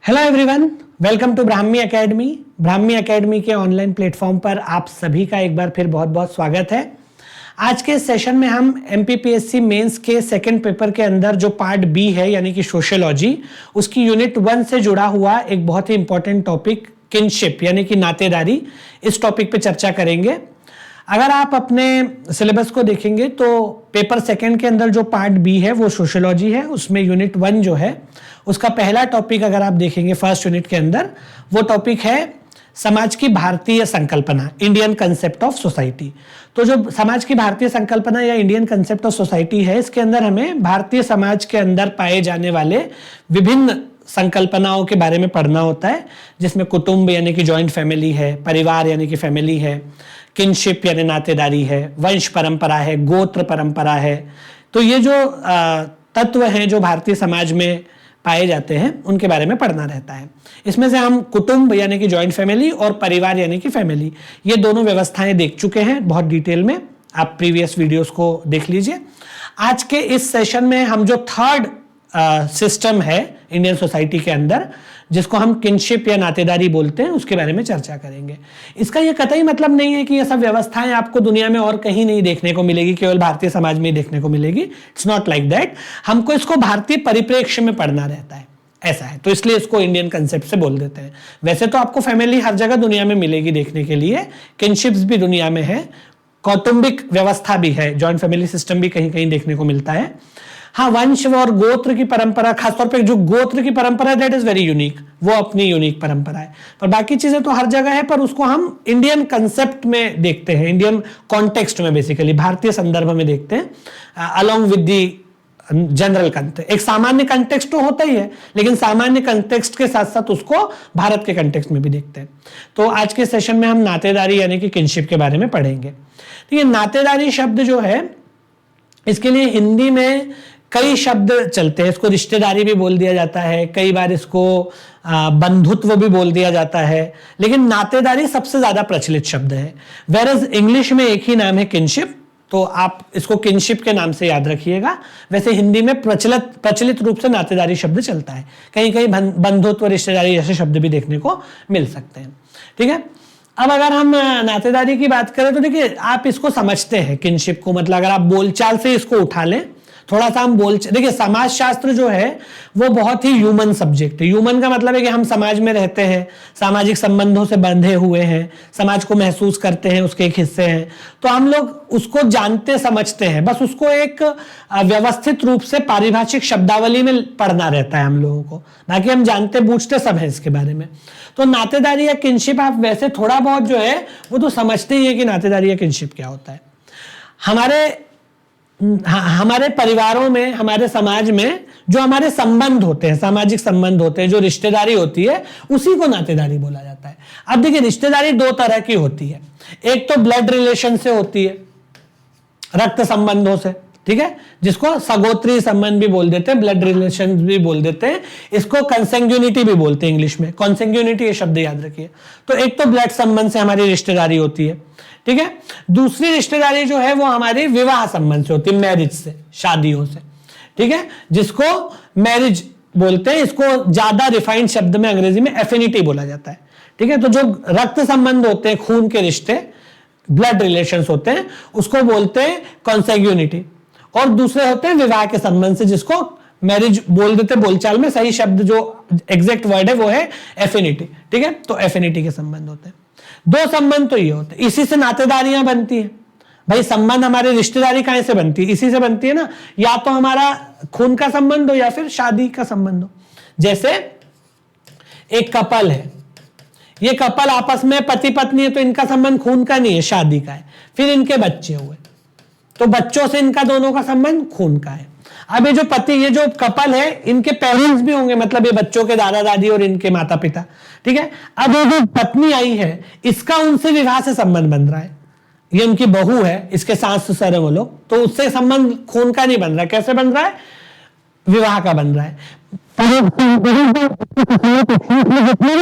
Hello everyone, welcome to Brahmi academy. Brahmi academy के online platform पर आप सभी का एक बार फिर बहुत बहुत स्वागत है। आज के सेशन में हम एमपीपीएससी मेंस के सेकंड पेपर के अंदर जो पार्ट बी है यानी कि सोशियोलॉजी, उसकी यूनिट 1 से जुड़ा हुआ एक बहुत ही इंपॉर्टेंट टॉपिक किनशिप यानी कि नातेदारी, इस टॉपिक पे चर्चा करेंगे। अगर आप अपने सिलेबस को देखेंगे तो पेपर सेकंड के अंदर जो पार्ट बी है वो सोशियोलॉजी है, उसमें यूनिट 1 जो है उसका पहला टॉपिक अगर आप देखेंगे फर्स्ट यूनिट के अंदर, वो टॉपिक है समाज की भारतीय संकल्पना, इंडियन कंसेप्ट ऑफ सोसाइटी। तो जो समाज की भारतीय संकल्पना या इंडियन कंसेप्ट ऑफ सोसाइटी है, इसके अंदर हमें भारतीय समाज के अंदर पाए जाने वाले विभिन्न संकल्पनाओं के बारे में पढ़ना होता है, जिसमें कुटुंब यानी कि जॉइंट फैमिली है, परिवार यानी कि फैमिली है, किनशिप यानी नातेदारी है, वंश परंपरा है, गोत्र परंपरा है। तो ये जो तत्व हैं जो भारतीय समाज में पाए जाते हैं उनके बारे में पढ़ना रहता है। इसमें से हम कुटुंब यानी कि जॉइंट फैमिली और परिवार यानी कि फैमिली, ये दोनों व्यवस्थाएं देख चुके हैं बहुत डिटेल में, आप प्रीवियस वीडियोस को देख लीजिए। आज के इस सेशन में हम जो थर्ड सिस्टम है इंडियन सोसाइटी के अंदर, जिसको हम किनशिप या नातेदारी बोलते हैं, उसके बारे में चर्चा करेंगे। इसका ये कतई मतलब नहीं है कि ये सब व्यवस्थाएं आपको दुनिया में और कहीं नहीं देखने को मिलेगी, केवल भारतीय समाज में ही देखने को मिलेगी। It's not like that. हमको इसको भारतीय परिप्रेक्ष्य में पढ़ना रहता है, ऐसा है, तो इसलिए इसको इंडियन कंसेप्ट से बोल देते हैं। वैसे तो आपको फैमिली हर जगह दुनिया में मिलेगी देखने के लिए, किनशिप्स भी दुनिया में है, कौटुंबिक व्यवस्था भी है, जॉइंट फैमिली सिस्टम भी कहीं कहीं देखने को मिलता है। हाँ, वंश और गोत्र की परंपरा, खासतौर पे जो गोत्र की परंपरा है, दैट इज वेरी यूनिक, वो अपनी यूनिक परंपरा है। पर बाकी चीजें तो हर जगह है, पर उसको हम इंडियन कंसेप्ट में देखते हैं, इंडियन कॉन्टेक्स्ट में, बेसिकली भारतीय संदर्भ में देखते हैं, along with the general context. एक सामान्य कंटेक्स्ट तो होता ही है, लेकिन सामान्य कंटेक्स्ट के साथ साथ उसको भारत के कंटेक्स्ट में भी देखते हैं। तो आज के सेशन में हम नातेदारी यानी कि किनशिप के बारे में पढ़ेंगे। तो ये नातेदारी शब्द जो है, इसके लिए हिंदी में कई शब्द चलते हैं। इसको रिश्तेदारी भी बोल दिया जाता है, कई बार इसको बंधुत्व भी बोल दिया जाता है, लेकिन नातेदारी सबसे ज्यादा प्रचलित शब्द है। वेरएज इंग्लिश में एक ही नाम है किनशिप, तो आप इसको किनशिप के नाम से याद रखिएगा। वैसे हिंदी में प्रचलित रूप से नातेदारी शब्द चलता है, कहीं कहीं बंधुत्व, रिश्तेदारी जैसे शब्द भी देखने को मिल सकते हैं। ठीक है, अब अगर हम नातेदारी की बात करें तो देखिए, आप इसको समझते हैं किनशिप को, मतलब अगर आप बोलचाल से इसको उठा लें, थोड़ा सा हम देखिए, समाज शास्त्र जो है वो बहुत ही ह्यूमन सब्जेक्ट है। ह्यूमन का मतलब है कि हम समाज में रहते हैं, सामाजिक संबंधों से बंधे हुए हैं, समाज को महसूस करते हैं, उसके एक हिस्से हैं, तो हम लोग उसको जानते समझते हैं, बस उसको एक व्यवस्थित रूप से पारिभाषिक शब्दावली में पढ़ना रहता है हम लोगों को, बाकी हम जानते बूझते सब है इसके बारे में। तो नातेदारी या किनशिप आप वैसे थोड़ा बहुत जो है वो तो समझते ही है कि नातेदारी या किनशिप क्या होता है। हमारे परिवारों में, हमारे समाज में जो हमारे संबंध होते हैं, सामाजिक संबंध होते हैं, जो रिश्तेदारी होती है, उसी को नातेदारी बोला जाता है। अब देखिए, रिश्तेदारी दो तरह की होती है। एक तो ब्लड रिलेशन से होती है, रक्त संबंधों से, ठीक है, जिसको सगोत्री संबंध भी बोल देते हैं, ब्लड रिलेशन भी बोल देते हैं, इसको कंसेंग्यूनिटी भी बोलते हैं इंग्लिश में। कंसेंग्यूनिटी ये शब्द याद रखिए। तो एक तो ब्लड संबंध से हमारी रिश्तेदारी होती है, ठीक है। दूसरी रिश्तेदारी जो है वो हमारी विवाह संबंध से होती है, मैरिज से, शादियों से, ठीक है, जिसको मैरिज बोलते हैं। इसको ज्यादा रिफाइंड शब्द में अंग्रेजी में एफिनिटी बोला जाता है, ठीक है। तो जो रक्त संबंध होते हैं, खून के रिश्ते, ब्लड रिलेशंस होते हैं, उसको बोलते हैं कॉन्सेग्यूनिटी। और दूसरे होते हैं विवाह के संबंध से, जिसको मैरिज बोल देते बोलचाल में, सही शब्द जो एग्जैक्ट वर्ड है वो है एफिनिटी, ठीक है। तो एफिनिटी के संबंध होते हैं। दो संबंध तो ये होते हैं, इसी से नातेदारियां बनती है। भाई संबंध हमारे रिश्तेदारी कहां से बनती है, इसी से बनती है ना, या तो हमारा खून का संबंध हो या फिर शादी का संबंध हो। जैसे एक कपल है, ये कपल आपस में पति पत्नी है, तो इनका संबंध खून का नहीं है, शादी का है। फिर इनके बच्चे हुए, तो बच्चों से इनका दोनों का संबंध खून का है। अब ये जो कपल है, इनके पेरेंट्स भी होंगे, मतलब ये बच्चों के दादा दादी और इनके माता पिता, ठीक है। अब ये जो पत्नी आई है, इसका उनसे विवाह से संबंध बन रहा है, ये उनकी बहू है, इसके सास ससुर है वो लोग, तो उससे संबंध खून का नहीं बन रहा है। कैसे बन रहा है? विवाह का बन रहा है।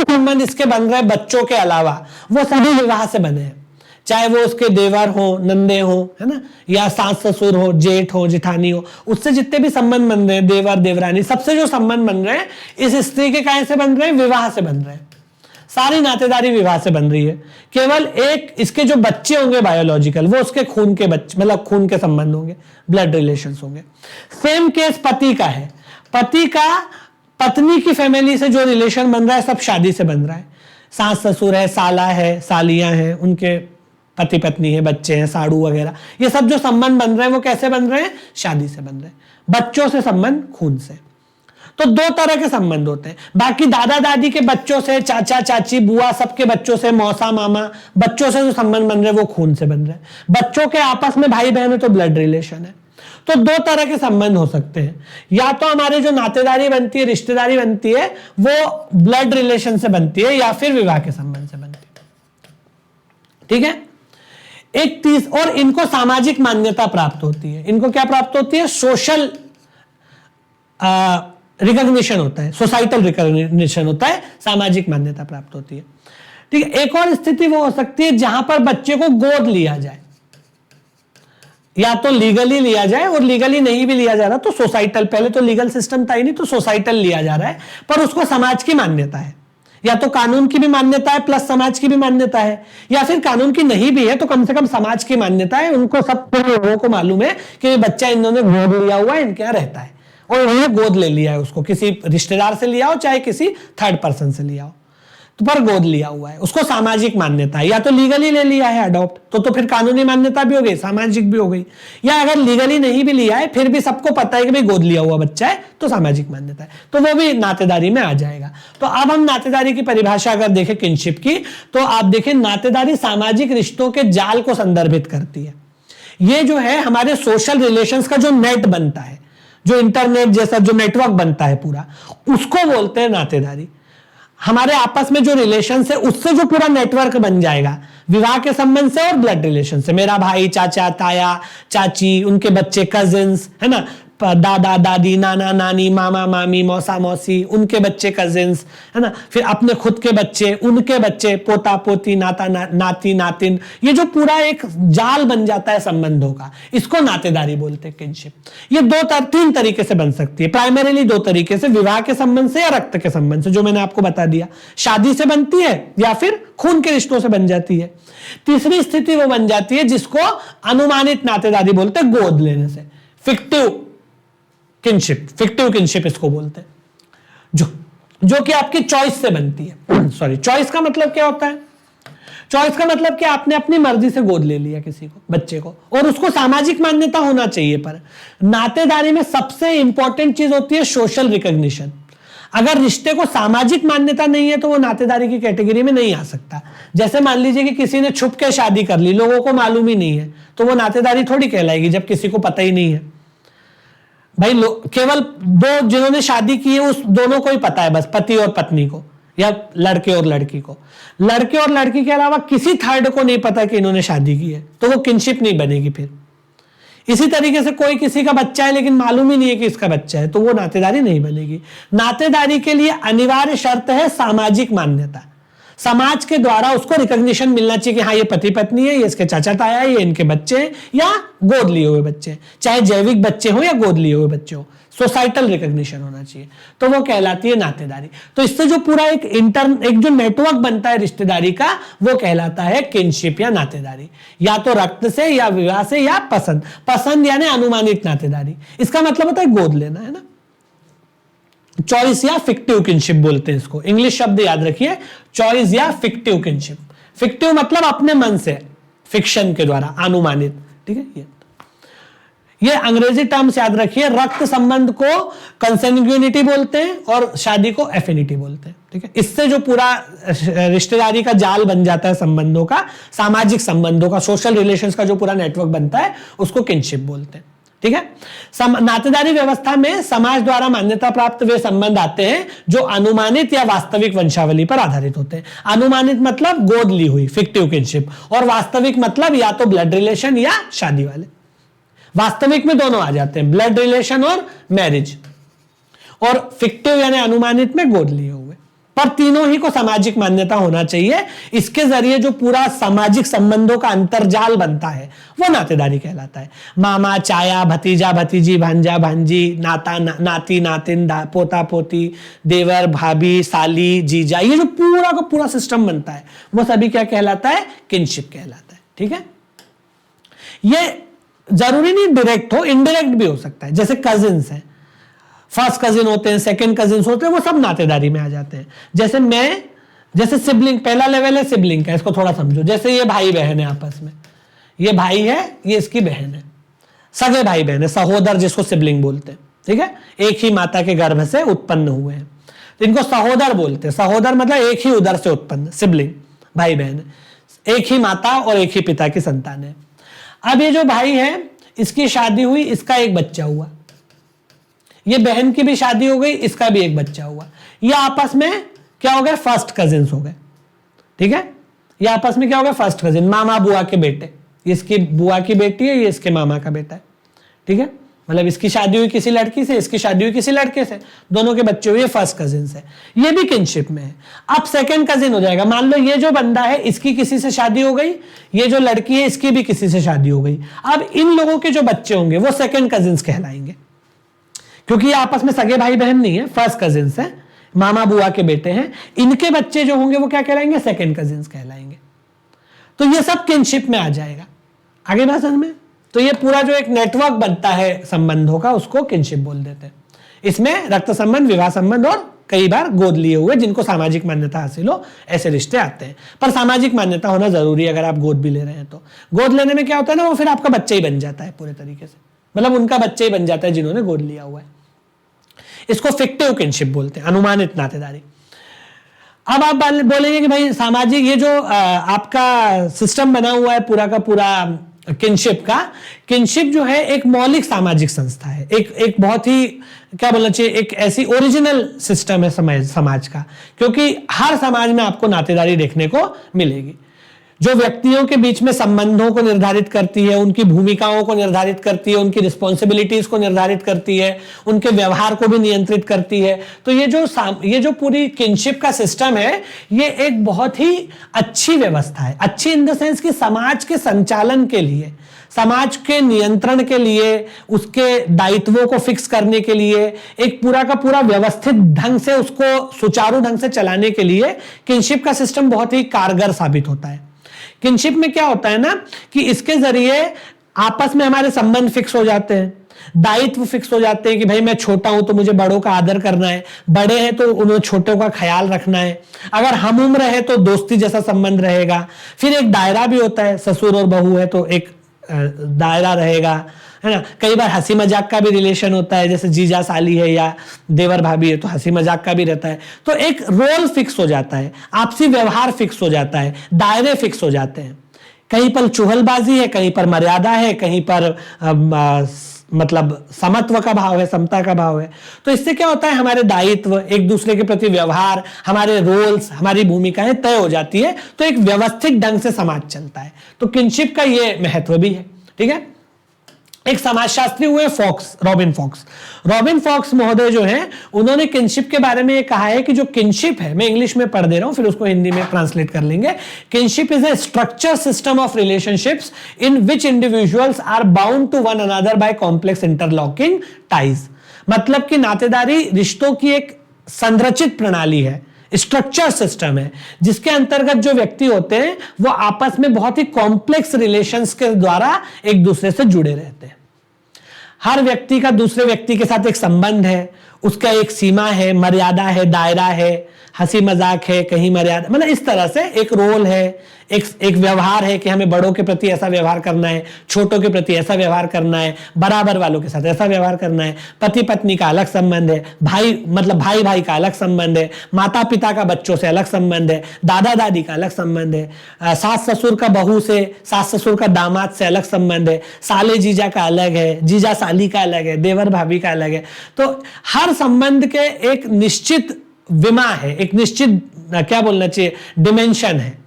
संबंध इसके बन रहे हैं बच्चों के अलावा, वो सभी विवाह से बने हैं, चाहे वो उसके देवर हो, नंदे हो, है ना, या सास ससुर हो, जेठ हो, जिठानी हो, उससे जितने भी संबंध बन रहे हैं, देवर देवरानी, सबसे जो संबंध बन रहे हैं इस स्त्री के काहे से बन रहे हैं? विवाह से बन रहे हैं। सारी नातेदारी विवाह से बन रही है। केवल एक इसके जो बच्चे होंगे बायोलॉजिकल, वो उसके खून के बच्चे, मतलब खून के संबंध होंगे, ब्लड रिलेशंस होंगे। सेम केस पति का है। पति का पत्नी की फैमिली से जो रिलेशन बन रहा है सब शादी से बन रहा है। सास ससुर है, साला है, सालियां हैं, उनके पति पत्नी है, बच्चे हैं, साड़ू वगैरह, ये सब जो संबंध बन रहे हैं वो कैसे बन रहे हैं? शादी से बन रहे हैं। बच्चों से संबंध खून से। तो दो तरह के संबंध होते हैं। बाकी दादा दादी के बच्चों से, चाचा चाची बुआ सबके बच्चों से, मौसा मामा बच्चों से जो संबंध बन रहे हैं वो खून से बन रहे हैं। बच्चों के आपस में भाई बहन है तो ब्लड रिलेशन है। तो दो तरह के संबंध हो सकते हैं, या तो हमारे जो नातेदारी बनती है, रिश्तेदारी बनती है, वो ब्लड रिलेशन से बनती है, या फिर विवाह के संबंध से बनती है। ठीक है। एक तीस और इनको सामाजिक मान्यता प्राप्त होती है। इनको क्या प्राप्त होती है? सोशल रिकॉग्निशन होता है, सोसाइटल रिकॉग्निशन होता है, सामाजिक मान्यता प्राप्त होती है। ठीक है। एक और स्थिति वो हो सकती है जहां पर बच्चे को गोद लिया जाए, या तो लीगली लिया जाए, और लीगली नहीं भी लिया जा रहा तो सोसाइटल, पहले तो लीगल सिस्टम था ही नहीं तो सोसाइटल लिया जा रहा है, पर उसको समाज की मान्यता है, या तो कानून की भी मान्यता है प्लस समाज की भी मान्यता है, या फिर कानून की नहीं भी है तो कम से कम समाज की मान्यता है। उनको सब लोगों को मालूम है कि ये बच्चा इन्होंने गोद लिया हुआ है, इनके यहाँ रहता है, और इन्होंने गोद ले लिया है, उसको किसी रिश्तेदार से लिया हो चाहे किसी थर्ड पर्सन से लिया हो, तो पर गोद लिया हुआ है, उसको सामाजिक मान्यता है। या तो लीगली ले लिया है अडॉप्ट, तो फिर कानूनी मान्यता भी हो गई, सामाजिक भी हो गई। या अगर लीगली नहीं भी लिया है फिर भी सबको पता है कि भाई गोद लिया हुआ बच्चा है, तो सामाजिक मान्यता है, तो वो भी नातेदारी में आ जाएगा। तो अब हम नातेदारी की परिभाषा अगर देखें किनशिप की, तो आप देखें नातेदारी सामाजिक रिश्तों के जाल को संदर्भित करती है। ये जो है हमारे सोशल रिलेशंस का जो नेट बनता है, जो इंटरनेट जैसा जो नेटवर्क बनता है पूरा, उसको बोलते हैं नातेदारी। हमारे आपस में जो रिलेशन है उससे जो पूरा नेटवर्क बन जाएगा, विवाह के संबंध से और ब्लड रिलेशन से, मेरा भाई, चाचा, ताया, चाची, उनके बच्चे, कजिन्स, है ना, दादा दादी, नाना नानी, मामा मामी, मौसा मौसी, उनके बच्चे, कजिन्स, है ना, फिर अपने खुद के बच्चे, उनके बच्चे, पोता पोती, नाता नाती नातिन, ये जो पूरा एक जाल बन जाता है संबंधों का, इसको नातेदारी बोलते हैं, किनशिप। ये तीन तरीके से बन सकती है, प्राइमरीली दो तरीके से, विवाह के संबंध से या रक्त के संबंध से, जो मैंने आपको बता दिया, शादी से बनती है या फिर खून के रिश्तों से बन जाती है। तीसरी स्थिति वो बन जाती है जिसको अनुमानित नातेदारी बोलते हैं, गोद लेने से, फिक्टिव किनशिप, फिक्टिव किनशिप इसको बोलते हैं, जो कि आपकी चॉइस से बनती है। सॉरी, चॉइस का मतलब क्या होता है? चॉइस का मतलब कि आपने अपनी मर्जी से गोद ले लिया किसी को, बच्चे को, और उसको सामाजिक मान्यता होना चाहिए। पर नातेदारी में सबसे इंपॉर्टेंट चीज होती है सोशल रिकॉग्निशन। अगर रिश्ते को सामाजिक मान्यता नहीं है तो वो नातेदारी की कैटेगरी में नहीं आ सकता। जैसे मान लीजिए कि किसी ने छुप के शादी कर ली, लोगों को मालूम ही नहीं है, तो वो नातेदारी थोड़ी कहलाएगी जब किसी को पता ही नहीं है। भाई केवल दो जिन्होंने शादी की है उस दोनों को ही पता है, बस पति और पत्नी को, या लड़के और लड़की को। लड़के और लड़की के अलावा किसी थर्ड को नहीं पता कि इन्होंने शादी की है, तो वो किनशिप नहीं बनेगी। फिर इसी तरीके से कोई किसी का बच्चा है लेकिन मालूम ही नहीं है कि इसका बच्चा है, तो वो नातेदारी नहीं बनेगी। नातेदारी के लिए अनिवार्य शर्त है सामाजिक मान्यता। समाज के द्वारा उसको रिकॉग्निशन मिलना चाहिए कि हाँ ये पति पत्नी है, ये इसके चाचा ताया है, ये इनके बच्चे हैं या गोद लिए हुए बच्चे हैं, चाहे जैविक बच्चे हो या गोद लिए हुए बच्चे हो, सोसाइटल रिकॉग्निशन होना चाहिए, तो वो कहलाती है नातेदारी। तो इससे जो पूरा एक जो नेटवर्क बनता है रिश्तेदारी का, वो कहलाता है किनशिप या नातेदारी, या तो रक्त से या विवाह से या पसंद यानी अनुमानित नातेदारी। इसका मतलब होता है गोद लेना, है ना। चॉइस या फिक्टिव किनशिप बोलते हैं इसको, इंग्लिश शब्द याद रखिए, चॉइस या फिक्टिव किनशिप। फिक्टिव मतलब अपने मन से, फिक्शन के द्वारा, अनुमानित, ठीक है। ये अंग्रेजी टर्म्स याद रखिए, रक्त संबंध को कंसंग्यूनिटी बोलते हैं और शादी को एफिनिटी बोलते हैं, ठीक है। इससे जो पूरा रिश्तेदारी का जाल बन जाता है संबंधों का, सामाजिक संबंधों का, सोशल रिलेशंस का जो पूरा नेटवर्क बनता है, उसको किनशिप बोलते हैं, ठीक है। नातेदारी व्यवस्था में समाज द्वारा मान्यता प्राप्त वे संबंध आते हैं जो अनुमानित या वास्तविक वंशावली पर आधारित होते हैं। अनुमानित मतलब गोद ली हुई, फिक्टिव किनशिप, और वास्तविक मतलब या तो ब्लड रिलेशन या शादी वाले। वास्तविक में दोनों आ जाते हैं, ब्लड रिलेशन और मैरिज, और फिक्टिव यानी अनुमानित में गोद लिए हुए, पर तीनों ही को सामाजिक मान्यता होना चाहिए। इसके जरिए जो पूरा सामाजिक संबंधों का अंतरजाल बनता है वो नातेदारी कहलाता है। मामा, चाया, भतीजा, भतीजी, भांजा, भांजी, नाता, नाती, नातिन, पोता, पोती, देवर, भाभी, साली, जीजा, ये जो पूरा का पूरा सिस्टम बनता है वो सभी क्या कहलाता है? किनशिप कहलाता है। ठीक है, ये जरूरी नहीं डायरेक्ट हो, इनडायरेक्ट भी हो सकता है। जैसे कजिन्स हैं, फर्स्ट कजिन होते हैं, सेकंड कजिन होते हैं, वो सब नातेदारी में आ जाते हैं। जैसे सिबलिंग, पहला लेवल है सिबलिंग का, इसको थोड़ा समझो। जैसे ये भाई बहन है आपस में, ये भाई है, ये इसकी बहन है, सगे भाई बहन है, सहोदर जिसको सिबलिंग बोलते हैं। ठीक है, एक ही माता के गर्भ से उत्पन्न हुए हैं तो इनको सहोदर बोलते हैं। सहोदर मतलब एक ही उदर से उत्पन्न, सिबलिंग भाई बहन, एक ही माता और एक ही पिता की संतान है। अब ये जो भाई है, इसकी शादी हुई, इसका एक बच्चा हुआ, ये बहन की भी शादी हो गई, इसका भी एक बच्चा हुआ। ये आपस में क्या हो गए? फर्स्ट कजिन्स हो गए। ठीक है, ये आपस में क्या हो गए? फर्स्ट कजिन, मामा बुआ के बेटे। इसकी बुआ की बेटी है, ये इसके मामा का बेटा है। ठीक है, मतलब इसकी शादी हुई किसी लड़की से, इसकी शादी हुई किसी लड़के से, दोनों के बच्चे हुए, फर्स्ट कजिन्स है। ये भी किनशिप में है। अब सेकंड कजिन हो जाएगा। मान लो ये जो बंदा है, इसकी किसी से शादी हो गई, ये जो लड़की है इसकी भी किसी से शादी हो गई। अब इन लोगों के जो बच्चे होंगे वो सेकंड कजिन्स कहलाएंगे, क्योंकि ये आपस में सगे भाई बहन नहीं है, फर्स्ट कजिन्स है, मामा बुआ के बेटे हैं। इनके बच्चे जो होंगे वो क्या कहलाएंगे? सेकंड कजिन्स कहलाएंगे। तो ये सब किनशिप में आ जाएगा। आगे बात समझ में? तो ये पूरा जो एक नेटवर्क बनता है संबंधों का, उसको किनशिप बोल देते हैं। इसमें रक्त संबंध, विवाह संबंध और कई बार गोद लिए हुए, जिनको सामाजिक मान्यता हासिल हो, ऐसे रिश्ते आते हैं। पर सामाजिक मान्यता होना जरूरी है अगर आप गोद भी ले रहे हैं तो। गोद लेने में क्या होता है ना, वो फिर आपका बच्चा ही बन जाता है पूरे तरीके से, मतलब उनका बच्चा ही बन जाता है जिन्होंने गोद लिया हुआ है। इसको फिक्टिव किनशिप बोलते हैं, अनुमानित नातेदारी। अब आप बोलेंगे कि भाई सामाजिक, ये जो आपका सिस्टम बना हुआ है पूरा का पूरा किनशिप का, किनशिप जो है एक मौलिक सामाजिक संस्था है, एक बहुत ही क्या बोलना चाहिए, एक ऐसी ओरिजिनल सिस्टम है समाज का, क्योंकि हर समाज में आपको नातेदारी देखने को मिलेगी, जो व्यक्तियों के बीच में संबंधों को निर्धारित करती है, उनकी भूमिकाओं को निर्धारित करती है, उनकी रिस्पॉन्सिबिलिटीज को निर्धारित करती है, उनके व्यवहार को भी नियंत्रित करती है। तो ये जो पूरी किनशिप का सिस्टम है, ये एक बहुत ही अच्छी व्यवस्था है। अच्छी इन द सेंस कि समाज के संचालन के लिए, समाज के नियंत्रण के लिए, उसके दायित्वों को फिक्स करने के लिए, एक पूरा का पूरा व्यवस्थित ढंग से उसको सुचारू ढंग से चलाने के लिए किनशिप का सिस्टम बहुत ही कारगर साबित होता है। किनशिप में क्या होता है ना कि इसके जरिए आपस में हमारे संबंध फिक्स हो जाते हैं, दायित्व फिक्स हो जाते हैं कि भाई मैं छोटा हूं तो मुझे बड़ों का आदर करना है, बड़े हैं तो उन्हें छोटों का ख्याल रखना है, अगर हम उम्र है तो दोस्ती जैसा संबंध रहेगा। फिर एक दायरा भी होता है, ससुर और बहू है तो एक दायरा रहेगा, है ना। कई बार हंसी मजाक का भी रिलेशन होता है, जैसे जीजा साली है या देवर भाभी है तो हंसी मजाक का भी रहता है। तो एक रोल फिक्स हो जाता है, आपसी व्यवहार फिक्स हो जाता है, दायरे फिक्स हो जाते हैं। कहीं पर चुहलबाजी है, कहीं पर मर्यादा है, कहीं पर मतलब समत्व का भाव है, समता का भाव है। तो इससे क्या होता है, हमारे दायित्व, एक दूसरे के प्रति व्यवहार, हमारे रोल्स, हमारी भूमिकाएं तय हो जाती है। तो एक व्यवस्थित ढंग से समाज चलता है। तो किनशिप का ये महत्व भी है। ठीक है, एक समाजशास्त्री हुए Fox, Robin Fox. Robin Fox महोदय जो हैं, उन्होंने किनशिप के बारे में ये कहा है कि जो किनशिप है, मैं इंग्लिश में पढ़ दे रहा हूं फिर उसको हिंदी में ट्रांसलेट कर लेंगे। Kinship is a structure system of relationships in which individuals are bound to one another by complex interlocking ties. मतलब कि नातेदारी रिश्तों की एक संरचित प्रणाली है, स्ट्रक्चर सिस्टम है, जिसके अंतर्गत जो व्यक्ति होते हैं वो आपस में बहुत ही कॉम्प्लेक्स रिलेशंस के द्वारा एक दूसरे से जुड़े रहते हैं। हर व्यक्ति का दूसरे व्यक्ति के साथ एक संबंध है, उसका एक सीमा है, मर्यादा है, दायरा है, हंसी मजाक है, कहीं मर्यादा, मतलब इस तरह से एक रोल है, एक व्यवहार है कि हमें बड़ों के प्रति ऐसा व्यवहार करना है, छोटों के प्रति ऐसा व्यवहार करना है, बराबर वालों के साथ ऐसा व्यवहार करना है। पति पत्नी का अलग संबंध है, भाई भाई का अलग संबंध है, माता पिता का बच्चों से अलग संबंध है, दादा दादी का अलग संबंध है, सास ससुर का बहू से, सास ससुर का दामाद से अलग संबंध है, साले जीजा का अलग है, जीजा साली का अलग है, देवर भाभी का अलग है। तो हर संबंध के एक निश्चित विमा है, एक निश्चित क्या बोलना चाहिए, डिमेंशन है,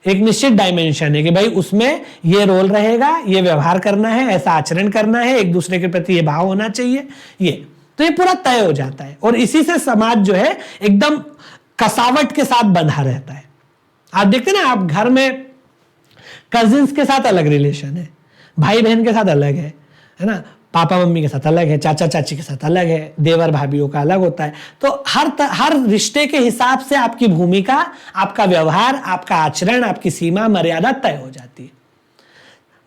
एक निश्चित डायमेंशन है कि भाई उसमें ये रोल रहेगा, ये व्यवहार करना है, ऐसा आचरण करना है, एक दूसरे के प्रति ये भाव होना चाहिए। ये तो ये पूरा तय हो जाता है और इसी से समाज जो है एकदम कसावट के साथ बंधा रहता है। आप देखते हैं ना, आप घर में कजिन्स के साथ अलग रिलेशन है, भाई बहन के साथ अलग है ना, पापा मम्मी के साथ अलग है, चाचा चाची के साथ अलग है, देवर भाभीियों का अलग होता है। तो हर रिश्ते के हिसाब से आपकी भूमिका, आपका व्यवहार, आपका आचरण, आपकी सीमा मर्यादा तय हो जाती है।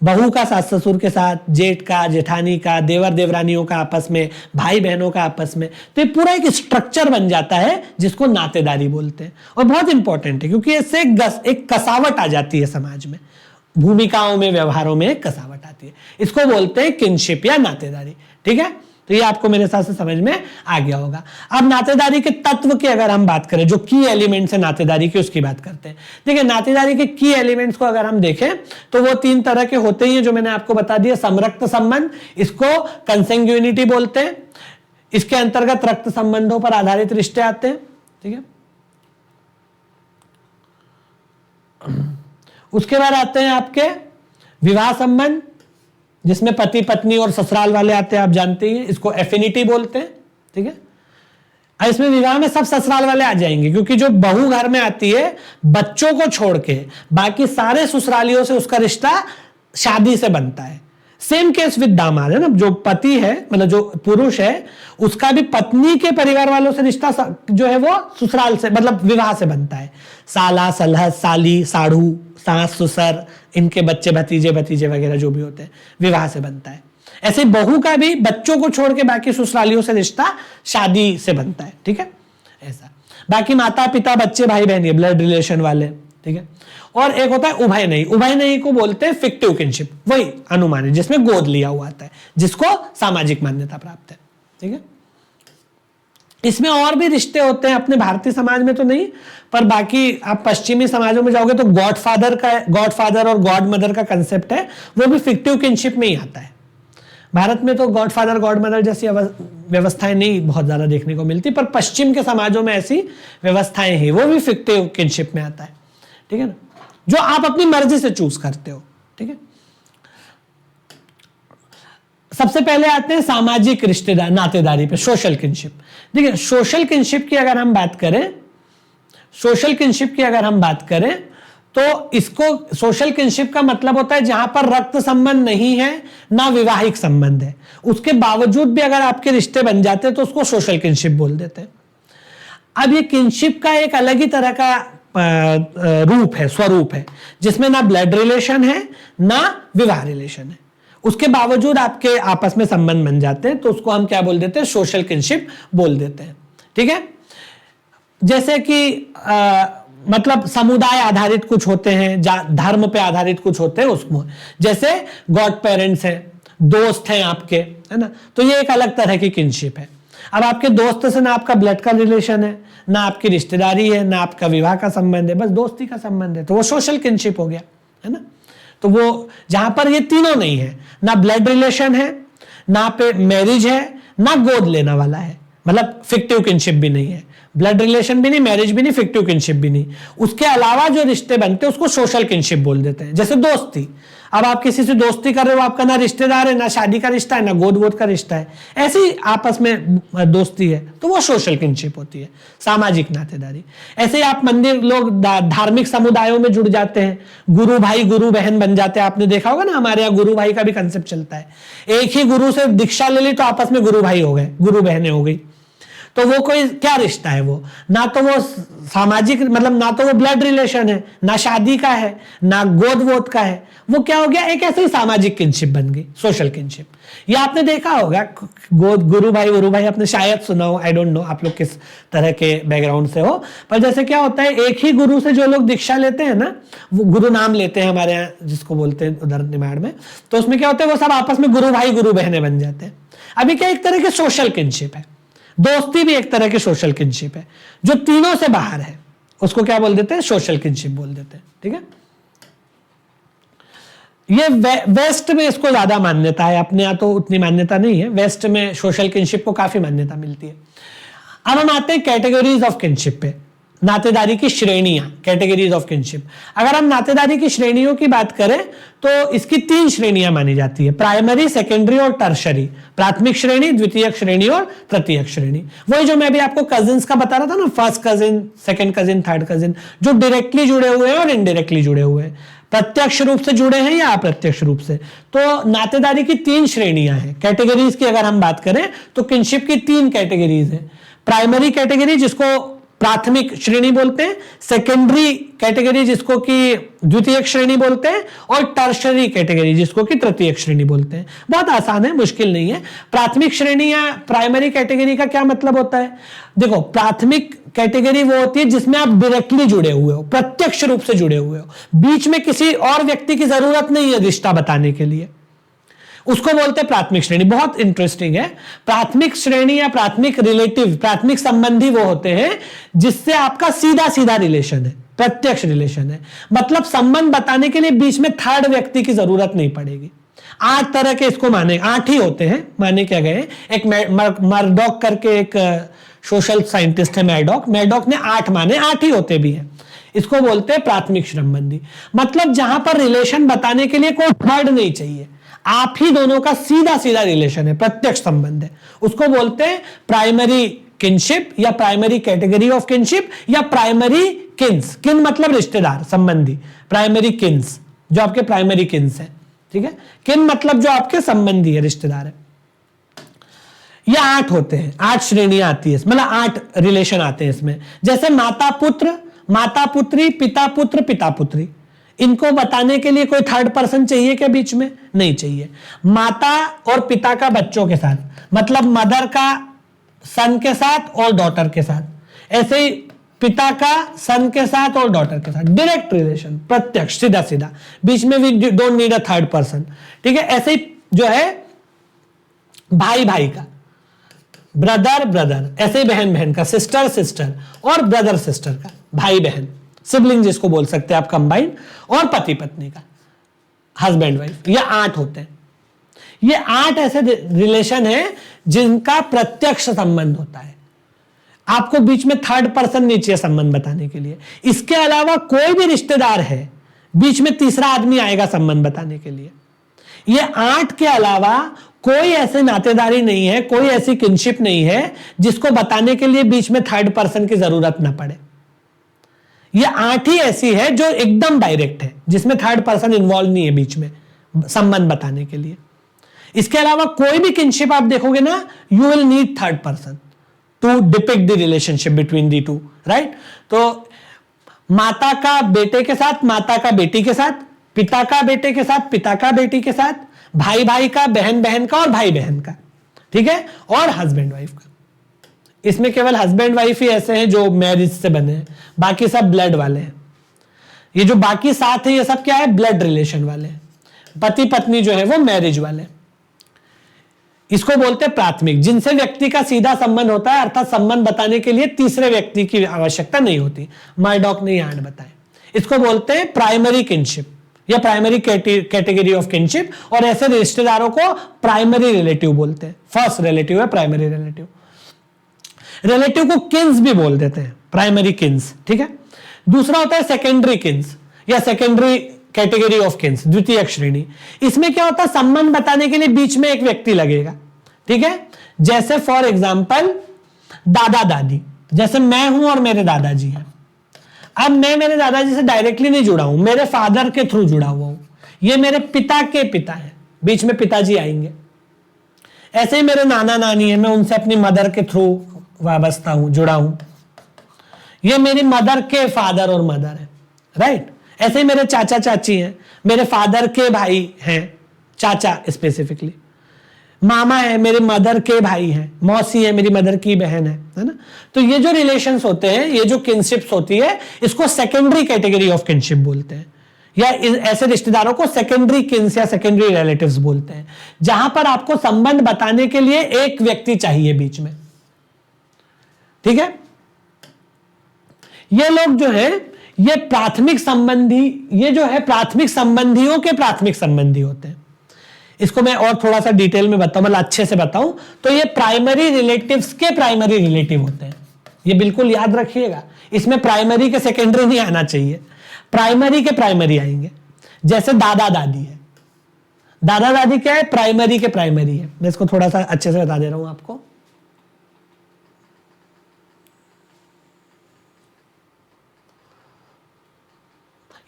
बहू का सास ससुर के साथ, जेठ का जेठानी का, देवर देवरानियों का आपस में, भाई बहनों का आपस में, तो ये पूरा एक स्ट्रक्चर बन जाता है जिसको नातेदारी बोलते हैं। और बहुत इंपॉर्टेंट है क्योंकि इससे एक कसावट आ जाती है समाज में, भूमिकाओं में, व्यवहारों में एक कसावट आती है। इसको बोलते हैं किनशिप या नातेदारी। ठीक है, तो ये आपको मेरे साथ से समझ में आ गया होगा। अब नातेदारी के तत्व की अगर हम बात करें, जो की एलिमेंट्स है नातेदारी के, उसकी बात करते हैं। देखिए, नातेदारी के की एलिमेंट्स को अगर हम देखें तो वो 3 तरह के होते ही हैं, जो मैंने आपको बता दिया। समरक्त संबंध, इसको कंसेंग्युइनिटी बोलते हैं। इसके अंतर्गत रक्त संबंधों पर आधारित रिश्ते आते हैं। ठीक है, उसके बाद आते हैं आपके विवाह संबंध, जिसमें पति पत्नी और ससुराल वाले आते हैं, आप जानते हैं, इसको एफिनिटी बोलते हैं। ठीक है, इसमें विवाह में सब ससुराल वाले आ जाएंगे, क्योंकि जो बहू घर में आती है, बच्चों को छोड़ के बाकी सारे ससुरालियों से उसका रिश्ता शादी से बनता है। सेम केस विद दामाद है ना, जो पति है, मतलब जो पुरुष है, उसका भी पत्नी के परिवार वालों से रिश्ता जो है वो ससुराल से, मतलब विवाह से बनता है। साला, सलहत, साली, साढ़ू, सास, ससुर, इनके बच्चे, भतीजे भतीजे वगैरह जो भी होते हैं, विवाह से बनता है। ऐसे बहू का भी बच्चों को छोड़ के बाकी ससुरालियों से रिश्ता शादी से बनता है। ठीक है, ऐसा। बाकी माता पिता बच्चे भाई बहन, ये ब्लड रिलेशन वाले। ठीक है, और एक होता है उभयनयी। उभयनयी को बोलते हैं फिक्टिव किनशिप, वही अनुमानित, जिसमें गोद लिया हुआ आता है, जिसको सामाजिक मान्यता प्राप्त है। ठीक है, इसमें और भी रिश्ते होते हैं, अपने भारतीय समाज में तो नहीं, पर बाकी आप पश्चिमी समाजों में जाओगे तो गॉडफादर और गॉड मदर का कंसेप्ट है, वो भी फिक्टिव किनशिप में ही आता है। भारत में तो गॉडफादर गॉड मदर जैसी व्यवस्थाएं नहीं बहुत ज्यादा देखने को मिलती, पर पश्चिम के समाजों में ऐसी व्यवस्थाएं हैं, वो भी फिक्टिव किनशिप में आता है। ठीक है ना, जो आप अपनी मर्जी से चूज करते हो। ठीक है, सबसे पहले आते हैं सामाजिक रिश्तेदार नातेदारी पे, सोशल किनशिप। देखिए, सोशल किनशिप की अगर हम बात करें, तो इसको सोशल किनशिप का मतलब होता है जहां पर रक्त संबंध नहीं है, ना वैवाहिक संबंध है, उसके बावजूद भी अगर आपके रिश्ते बन जाते हैं तो उसको सोशल किनशिप बोल देते हैं। अब ये किनशिप का एक अलग ही तरह का स्वरूप है, जिसमें ना ब्लड रिलेशन है, ना विवाह रिलेशन है, उसके बावजूद आपके आपस में संबंध बन जाते हैं, तो उसको हम क्या बोल देते हैं? सोशल किनशिप बोल देते हैं। ठीक है, जैसे कि मतलब समुदाय आधारित कुछ होते हैं, धर्म पे आधारित कुछ होते हैं, उसमें जैसे गॉड पेरेंट्स हैं, दोस्त हैं आपके, है ना, तो ये एक अलग तरह की किनशिप है। अब आपके दोस्त से ना आपका ब्लड का रिलेशन है, ना आपकी रिश्तेदारी है, ना आपका विवाह का संबंध है, बस दोस्ती का संबंध है, तो वो सोशल किनशिप हो गया, है ना। तो वो जहां पर ये तीनों नहीं है, ना ब्लड रिलेशन है, ना पे मैरिज है, ना गोद लेना वाला है, मतलब फिक्टिव किनशिप भी नहीं है, ब्लड रिलेशन भी नहीं, मैरिज भी नहीं, फिक्टिव किनशिप भी नहीं, उसके अलावा जो रिश्ते बनते हैं उसको सोशल किनशिप बोल देते हैं। जैसे दोस्ती, अब आप किसी से दोस्ती कर रहे हो, आपका ना रिश्तेदार है, ना शादी का रिश्ता है, ना गोद वोद का रिश्ता है, ऐसी आपस में दोस्ती है, तो वो सोशल किनशिप होती है, सामाजिक नातेदारी। ऐसे ही आप मंदिर, लोग धार्मिक समुदायों में जुड़ जाते हैं, गुरु भाई गुरु बहन बन जाते हैं। आपने देखा होगा ना, हमारे यहाँ गुरु भाई का भी कंसेप्ट चलता है, एक ही गुरु से दीक्षा ले ली तो आपस में गुरु भाई हो गए, गुरु बहनें हो गई, तो वो कोई क्या रिश्ता है? वो ना तो वो सामाजिक, मतलब ना तो वो ब्लड रिलेशन है, ना शादी का है, ना गोद वोद का है, वो क्या हो गया? एक ऐसे ही सामाजिक किनशिप बन गई, सोशल किनशिप। ये आपने देखा होगा, गुरु भाई आपने शायद सुना हो, आई डोंट नो आप लोग किस तरह के बैकग्राउंड से हो, पर जैसे क्या होता है, एक ही गुरु से जो लोग दीक्षा लेते हैं ना, वो गुरु नाम लेते हैं हमारे यहाँ, जिसको बोलते हैं उधर निमाड़ में, तो उसमें क्या होता है, वो सब आपस में गुरु भाई गुरु बहनें बन जाते हैं। अभी क्या, एक तरह की सोशल किनशिप है, दोस्ती भी एक तरह की सोशल किनशिप है, जो तीनों से बाहर है, उसको क्या बोल देते हैं? सोशल किनशिप बोल देते हैं। ठीक है, ये वेस्ट में इसको ज्यादा मान्यता है, अपने यहाँ तो उतनी मान्यता नहीं है, वेस्ट में सोशल किनशिप को काफी मान्यता मिलती है। अब हम आते हैं कैटेगरीज ऑफ किनशिप पे। नातेदारी की श्रेणियां, कैटेगरीज ऑफ किनशिप। अगर हम नातेदारी की श्रेणियों की बात करें तो इसकी 3 श्रेणियां मानी जाती है, प्राइमरी, सेकेंडरी और टर्शरी। प्राथमिक श्रेणी, द्वितीयक श्रेणी और तृतीयक श्रेणी। वही जो मैं भी आपको कजिन्स का बता रहा था ना, first cousin, second cousin, third cousin, जो डायरेक्टली जुड़े हुए हैं और इनडायरेक्टली जुड़े हुए हैं, प्रत्यक्ष रूप से जुड़े हैं या अप्रत्यक्ष रूप से। तो नातेदारी की 3 श्रेणियां हैं। कैटेगरीज की अगर हम बात करें तो किनशिप की 3 कैटेगरीज हैं। प्राइमरी कैटेगरी जिसको प्राथमिक श्रेणी बोलते हैं, सेकेंडरी कैटेगरी जिसको कि द्वितीयक श्रेणी बोलते हैं, और टर्शरी कैटेगरी जिसको कि तृतीयक श्रेणी बोलते हैं। बहुत आसान है, मुश्किल नहीं है। प्राथमिक श्रेणी या प्राइमरी कैटेगरी का क्या मतलब होता है? देखो, प्राथमिक कैटेगरी वो होती है जिसमें आप डायरेक्टली जुड़े हुए हो, प्रत्यक्ष रूप से जुड़े हुए हो, बीच में किसी और व्यक्ति की जरूरत नहीं है रिश्ता बताने के लिए, उसको बोलते हैं प्राथमिक श्रेणी। बहुत इंटरेस्टिंग है। प्राथमिक श्रेणी या प्राथमिक रिलेटिव, प्राथमिक संबंधी वो होते हैं जिससे आपका सीधा सीधा रिलेशन है, प्रत्यक्ष रिलेशन है। मतलब संबंध बताने के लिए बीच में थर्ड व्यक्ति की जरूरत नहीं पड़ेगी। 8 तरह के इसको माने, 8 ही होते हैं, माने क्या गए। एक मर्डॉक करके एक सोशल साइंटिस्ट है, मैडॉक ने 8 माने, 8 ही होते भी हैं। इसको बोलते हैं प्राथमिक संबंधी। मतलब जहां पर रिलेशन बताने के लिए कोई थर्ड नहीं चाहिए, आप ही दोनों का सीधा सीधा रिलेशन है, प्रत्यक्ष संबंध है, उसको बोलते हैं प्राइमरी किनशिप या प्राइमरी कैटेगरी ऑफ किनशिप या प्राइमरी किन्स। किन मतलब रिश्तेदार, संबंधी। प्राइमरी किन्स जो आपके प्राइमरी किन्स है, ठीक है। किन मतलब जो आपके संबंधी है, रिश्तेदार है। ये 8 होते हैं, 8 श्रेणियां आती है, मतलब 8 रिलेशन आते हैं इसमें। जैसे माता पुत्र, माता पुत्री, पिता पुत्र, पिता पुत्री। इनको बताने के लिए कोई थर्ड पर्सन चाहिए क्या बीच में? नहीं चाहिए। माता और पिता का बच्चों के साथ, मतलब मदर का सन के साथ और डॉटर के साथ। ऐसे ही पिता का सन के साथ और डॉटर के साथ, डायरेक्ट रिलेशन, प्रत्यक्ष, सीधा सीधा, बीच में we don't need a third person, ठीक है। ऐसे ही जो है भाई भाई का, ब्रदर ब्रदर, ऐसे ही बहन बहन का, सिस्टर सिस्टर, और ब्रदर सिस्टर का, भाई बहन, सिबलिंग जिसको बोल सकते हैं आप कंबाइंड, और पति पत्नी का, हस्बैंड वाइफ। ये 8 होते हैं। ये 8 ऐसे रिलेशन है जिनका प्रत्यक्ष संबंध होता है। आपको बीच में थर्ड पर्सन नहीं चाहिए संबंध बताने के लिए। इसके अलावा कोई भी रिश्तेदार है, बीच में तीसरा आदमी आएगा संबंध बताने के लिए। ये 8 के अलावा कोई ऐसे नातेदारी नहीं है, कोई ऐसी किनशिप नहीं है जिसको बताने के लिए बीच में थर्ड पर्सन की जरूरत ना पड़े। ये 8 ही ऐसी है जो एकदम डायरेक्ट है, जिसमें थर्ड पर्सन इन्वॉल्व नहीं है बीच में संबंध बताने के लिए। इसके अलावा कोई भी किनशिप आप देखोगे ना, you will need third person to depict the relationship between the two, right. तो माता का बेटे के साथ, माता का बेटी के साथ, पिता का बेटे के साथ, पिता का बेटी के साथ, भाई भाई का, बहन बहन का और भाई बहन का, ठीक है, और हस्बैंड वाइफ का। इसमें केवल हस्बैंड वाइफ ही ऐसे हैं जो मैरिज से बने हैं, बाकी सब ब्लड वाले हैं। ये जो बाकी 7 है, ये सब क्या है? ब्लड रिलेशन वाले हैं। पति पत्नी जो है वो मैरिज वाले। इसको बोलते हैं प्राथमिक, जिनसे व्यक्ति का सीधा संबंध होता है, अर्थात संबंध बताने के लिए तीसरे व्यक्ति की आवश्यकता नहीं होती। मर्डॉक ने यहां बताया। इसको बोलते हैं प्राइमरी किनशिप या प्राइमरी कैटेगरी ऑफ किनशिप, और ऐसे रिश्तेदारों को प्राइमरी रिलेटिव बोलते हैं। फर्स्ट रिलेटिव है प्राइमरी रिलेटिव। रिलेटिव को किन्स भी बोल देते हैं, प्राइमरी किन्स, ठीक है। दूसरा होता है सेकेंडरी किन्स या सेकेंडरी कैटेगरी ऑफ किन्स, द्वितीयक श्रेणी। इसमें क्या होता है? संबंध बताने के लिए बीच में एक व्यक्ति लगेगा, ठीक है। जैसे फॉर एग्जाम्पल दादा दादी, जैसे मैं हूं और मेरे दादाजी हैं। अब मैं मेरे दादाजी से डायरेक्टली नहीं जुड़ा हूं, मेरे फादर के थ्रू जुड़ा हुआ हूं। ये मेरे पिता के पिता है, बीच में पिताजी आएंगे। ऐसे ही मेरे नाना नानी है, मैं उनसे अपनी मदर के थ्रू वाबस्ता हूं, जुड़ा हूं। ये मेरी मदर के फादर और मदर है, राइट। ऐसे ही मेरे चाचा चाची हैं, मेरे फादर के भाई हैं, चाचा स्पेसिफिकली। मामा है, मेरे मदर के भाई हैं। मौसी है, मेरी मदर की बहन है ना। तो ये जो रिलेशंस होते हैं, ये जो किनशिप्स होती है, इसको सेकेंडरी कैटेगरी ऑफ किनशिप बोलते हैं, या ऐसे रिश्तेदारों को सेकेंडरी किन्स या सेकेंडरी रिलेटिव्स बोलते हैं, जहां पर आपको संबंध बताने के लिए एक व्यक्ति चाहिए बीच में, ठीक है। ये लोग जो है, ये प्राथमिक संबंधी, ये जो है प्राथमिक संबंधियों के प्राथमिक संबंधी होते हैं। इसको मैं और थोड़ा सा डिटेल में बताऊं, मतलब अच्छे से बताऊं तो ये प्राइमरी रिलेटिव्स के प्राइमरी रिलेटिव होते हैं। ये बिल्कुल याद रखिएगा, इसमें प्राइमरी के सेकेंडरी नहीं आना चाहिए, प्राइमरी के प्राइमरी आएंगे। जैसे दादा दादी है, दादा दादी क्या है, प्राइमरी के प्राइमरी है। मैं इसको थोड़ा सा अच्छे से बता दे रहा हूं आपको।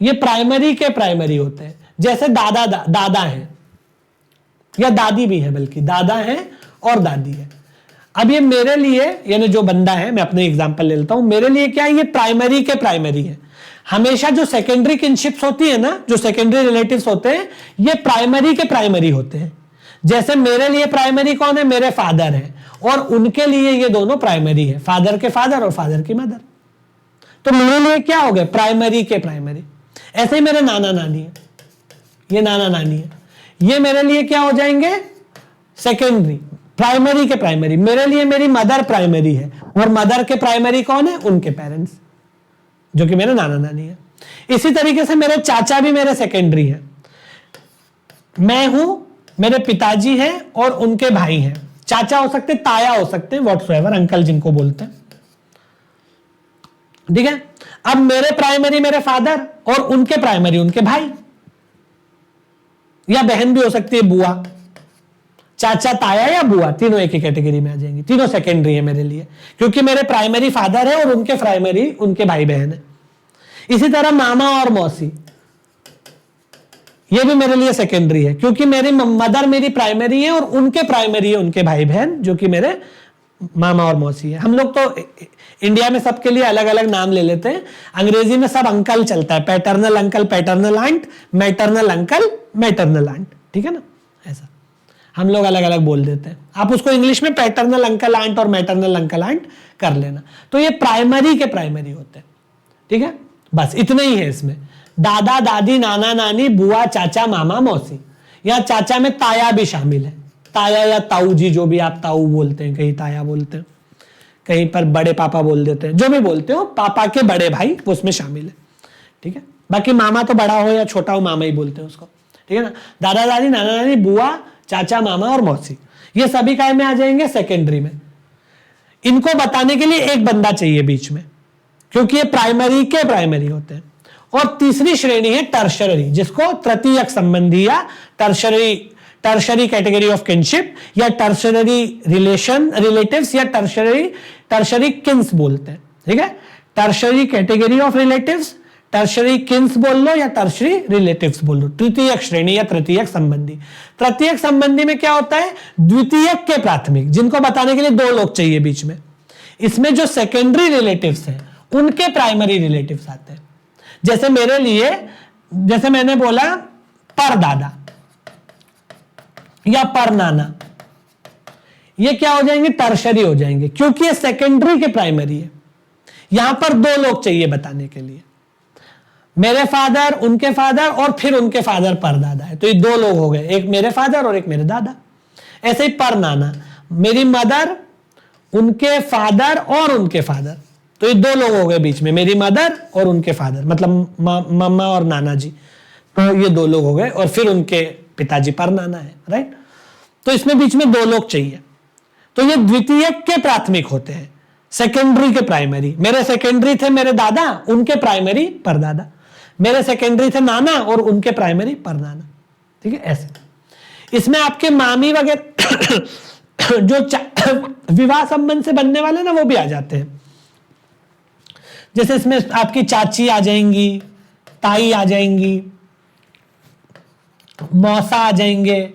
ये प्राइमरी के प्राइमरी होते हैं। जैसे दादा है या दादी भी है, बल्कि दादा है और दादी है। अब ये मेरे लिए, यानी जो बंदा है, मैं अपने एग्जांपल ले लेता हूं, मेरे लिए क्या है, ये प्राइमरी के प्राइमरी है। हमेशा जो सेकेंडरी किनशिप्स होती है ना, जो सेकेंडरी रिलेटिव्स होते हैं, ये प्राइमरी के प्राइमरी होते हैं। जैसे मेरे लिए प्राइमरी कौन है, मेरे फादर है, और उनके लिए ये दोनों प्राइमरी है, फादर के फादर और फादर की मदर। तो मेरे लिए क्या हो गए, प्राइमरी के प्राइमरी। ऐसे ही मेरे नाना नानी है, ये नाना नानी है, ये मेरे लिए क्या हो जाएंगे, सेकेंडरी। प्राइमरी के प्राइमरी, मेरे लिए मेरी मदर प्राइमरी है, और मदर के प्राइमरी कौन है, उनके पेरेंट्स, जो कि मेरे नाना नानी है। इसी तरीके से मेरे चाचा भी मेरे सेकेंडरी है। मैं हूं, मेरे पिताजी हैं और उनके भाई हैं। चाचा हो सकते, ताया हो सकते हैं, व्हाटसोएवर, अंकल जिनको बोलते हैं, ठीक है। अब मेरे प्राइमरी मेरे फादर और उनके प्राइमरी उनके भाई, या बहन भी हो सकती है, बुआ। चाचा, ताया या बुआ, तीनों एक ही कैटेगरी में आ जाएंगी, तीनों सेकेंडरी है मेरे लिए, क्योंकि मेरे प्राइमरी फादर है और उनके प्राइमरी उनके भाई बहन है। इसी तरह मामा और मौसी, ये भी मेरे लिए सेकेंडरी है, क्योंकि मेरी मदर मेरी प्राइमरी है और उनके प्राइमरी है उनके भाई बहन, जो कि मेरे मामा और मौसी है। हम लोग तो इंडिया में सबके लिए अलग अलग नाम ले लेते हैं। अंग्रेजी में सब अंकल चलता है, paternal uncle paternal aunt, maternal uncle maternal aunt, ठीक है ना, ऐसा हम लोग अलग अलग बोल देते हैं। आप उसको इंग्लिश में पैटर्नल अंकल आंट और मैटरनल अंकल आंट कर लेना। तो ये प्राइमरी के प्राइमरी होते हैं, ठीक है। बस इतना ही है इसमें, दादा दादी नाना नानी बुआ चाचा मामा मौसी। यहां चाचा में ताया भी शामिल है, ताया या ताऊ जी, जो भी आप ताऊ बोलते हैं, कहीं ताया बोलते हैं, कहीं पर बड़े पापा बोल देते हैं, जो भी बोलते हो, पापा के बड़े भाई वो उसमें शामिल है, ठीक है। बाकी मामा तो बड़ा हो या छोटा हो, मामा ही बोलते हैं उसको, ठीक है ना। दादा दादी नाना नानी बुआ चाचा मामा और मौसी, ये सभी काय में आ जाएंगे, सेकेंडरी में। इनको बताने के लिए एक बंदा चाहिए बीच में, क्योंकि ये प्राइमरी के प्राइमरी होते हैं। और तीसरी श्रेणी है टर्शरी, जिसको तृतीयक संबंधी या टर्शरी कैटेगरी ऑफ किनशिप या टर्शरी रिलेटिव्स या टर्शरी किन्स बोलते हैं, ठीक है। Tertiary category of relatives, tertiary Keynes बोल लो या टर्शरी रिलेटिव्स बोल लो, तृतीयक श्रेणी या तृतीयक संबंधी। तृतीयक संबंधी में क्या होता है, द्वितीयक के प्राथमिक, जिनको बताने के लिए दो लोग चाहिए बीच में। इसमें जो सेकेंडरी रिलेटिव्स हैं उनके प्राइमरी रिलेटिव्स आते हैं। जैसे मेरे लिए, जैसे मैंने बोला पर दादा या पर नाना, ये क्या हो जाएंगे, टर्शरी हो जाएंगे, क्योंकि ये सेकेंडरी के प्राइमरी है। यहां पर दो लोग चाहिए बताने के लिए, मेरे फादर उनके फादर और फिर उनके फादर पर दादा है, तो ये दो लोग हो गए, एक मेरे फादर और एक मेरे दादा। ऐसे ही पर नाना, मेरी मदर उनके फादर और उनके फादर, तो ये दो लोग हो गए बीच में, मेरी मदर और उनके फादर, मतलब मम्मा और नाना जी, तो ये दो लोग हो गए, और फिर उनके पिताजी पर नाना है, राइट। तो इसमें बीच में दो लोग चाहिए। तो ये द्वितीयक के प्राथमिक होते हैं, सेकेंडरी के प्राइमरी। मेरे सेकेंडरी थे मेरे दादा, उनके प्राइमरी परदादा। मेरे सेकेंडरी थे नाना और उनके प्राइमरी परनाना, ठीक है। ऐसे इसमें आपके मामी वगैरह जो विवाह संबंध से बनने वाले ना, वो भी आ जाते हैं। जैसे इसमें आपकी चाची आ जाएंगी, ताई आ जाएंगी, मौसा आ जाएंगे,